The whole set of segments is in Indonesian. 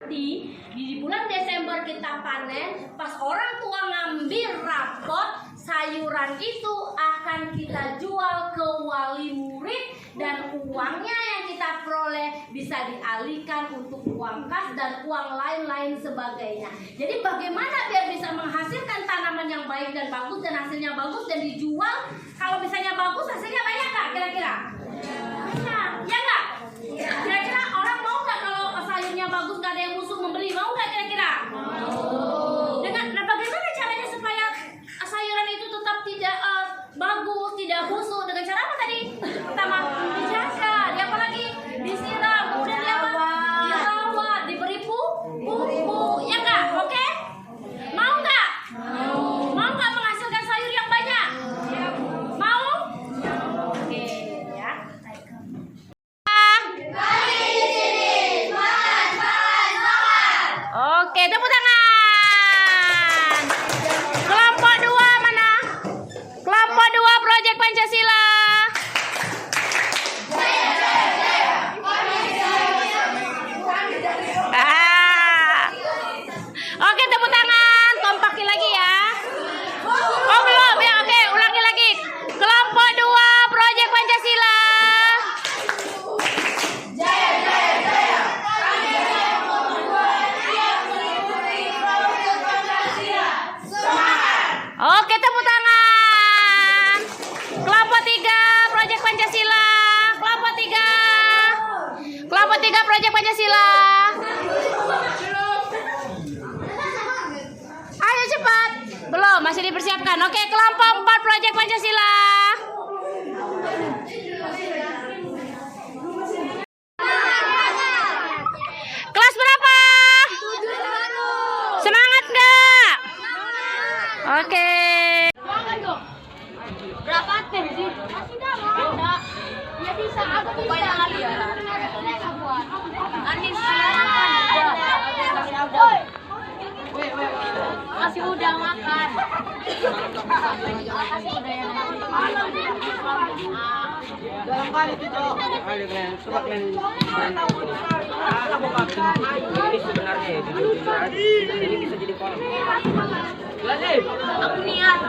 Di bulan Desember kita panen, pas orang tua ngambil rapot, sayuran itu akan kita jual ke wali murid dan uangnya yang kita peroleh bisa dialihkan untuk uang kas dan uang lain-lain sebagainya. Jadi bagaimana biar bisa menghasilkan tanaman yang baik dan bagus dan hasilnya bagus dan dijual? Kalau misalnya bagus, hasilnya banyak nggak kira-kira? Banyak, ya nggak? Kira-kira orang mau nggak kalau sayurnya bagus nggak ada yang busuk membeli? Mau nggak kira-kira? Nah, bagaimana caranya supaya sayuran itu tetap tidak bagus, tidak busuk? Dengan cara apa tadi? Pertama, dijaga, apa lagi? Disiram, kemudian dirawat, diberi pupuk, ya nggak? Oke? Mau nggak? Mau nggak menghasilkan sayur yang banyak? Mau? Oke, ya. Oke, tepuk tangan. Kelompok 2 mana? Kelompok 2 Proyek Pancasila. Oke, tepuk tangan. Tompakin lagi ya. Oh, belum ya. Oke, ulangi lagi. Kelompok 2 Proyek Pancasila. Oke, tepuk tangan. Kelompok 3 Proyek Pancasila. Kelompok 3. Kelompok 3 Proyek Pancasila. Ayo cepat. Belum, masih dipersiapkan. Oke, kelompok 4 Proyek Pancasila. Kelas berapa? Semangat nggak? Oke. Berapa tem sih? Masih enggak. Ya bisa, aku bisa. Anis masih udah makan. Masih udah yang Dalam kali itu ada kalian coba kalian ini sebenarnya ini bisa jadi kolam. aku niat.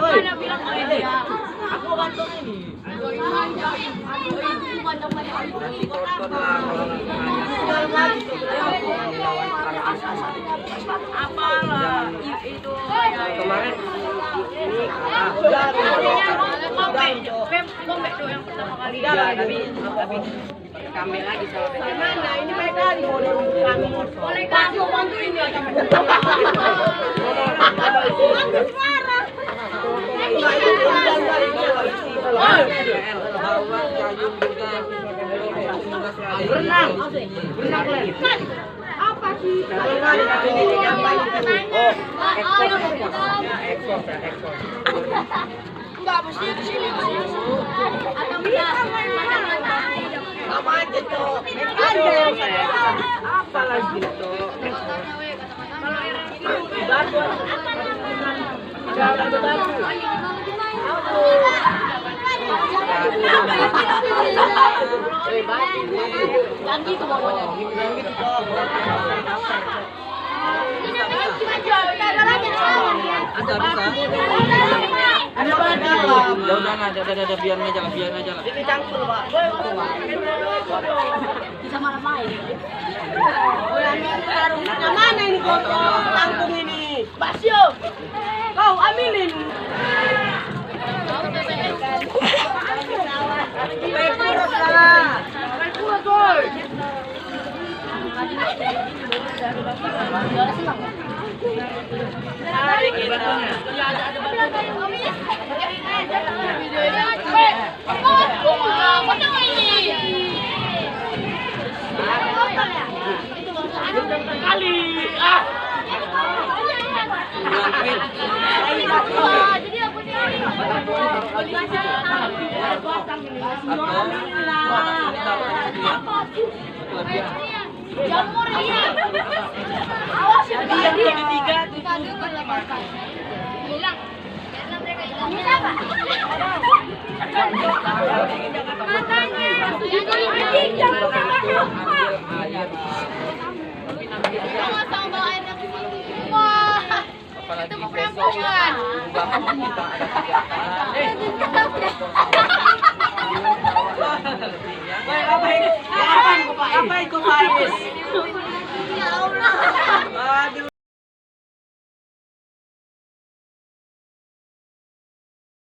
Mana bilang oh iya. Aku bantu ini. Nanti kotor lah Apalah itu kemarin ini Kombe tuh yang pertama kali. tapi kami lagi sama Mana ini mereka di kami. Boleh kasih bantuin dia aja. berenang Apa sih? ekspor Enggak mesti di sini. Atau bisa mata-mata. sama aja tuh apa lagi tuh Lagi ke bawah. ada bisa ada biar aja lah ini campur pak Bisa main. Yang mana ini kampung ini? Basio. Kau ambilin. Jamur ya. Awas ya. Hilang. Ini apa? Makanya. Jangan. Bahkan kita ada